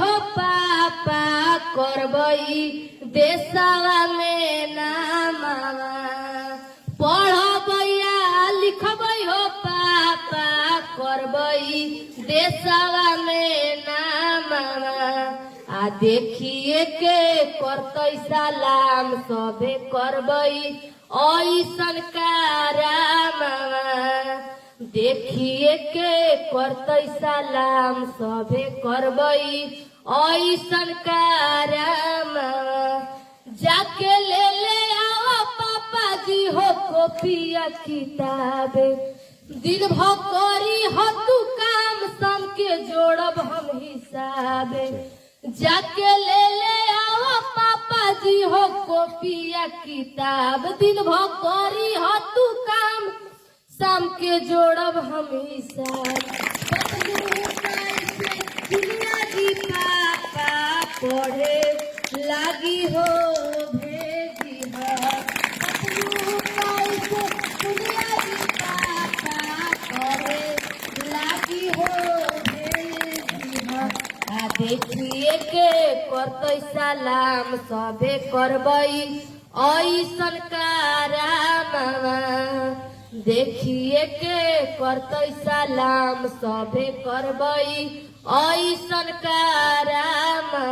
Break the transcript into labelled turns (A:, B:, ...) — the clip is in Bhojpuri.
A: हो पापा करबई देशवा में नामवा पढ़बैया लिखबई हो पापा करबई देशवा में नामवा आ देखिए के करतई सलाम सबे करबई ऐसन कारामवा देखिए के करतई सलाम सबे करबई ऐसन कारामवा जाके ले आओ पापा जी हो कॉपिया किताबे दिन भर करी हो तू काम सम के जोड़ब हम हिसाबे जाके ले आओ पापा जी हो कॉपिया किताब दिन भर करी हो तू काम शाम के जोड़ब हम हिसाब दुनिया जी पापा पढ़े लागी हो भेजी दुनिया जी पापा पढ़े लागी हो देखिए के करतई सलाम सबे करबई ऐसन कारामवा देखिए के करतई सलाम सबे करबई ऐसन कारामवा।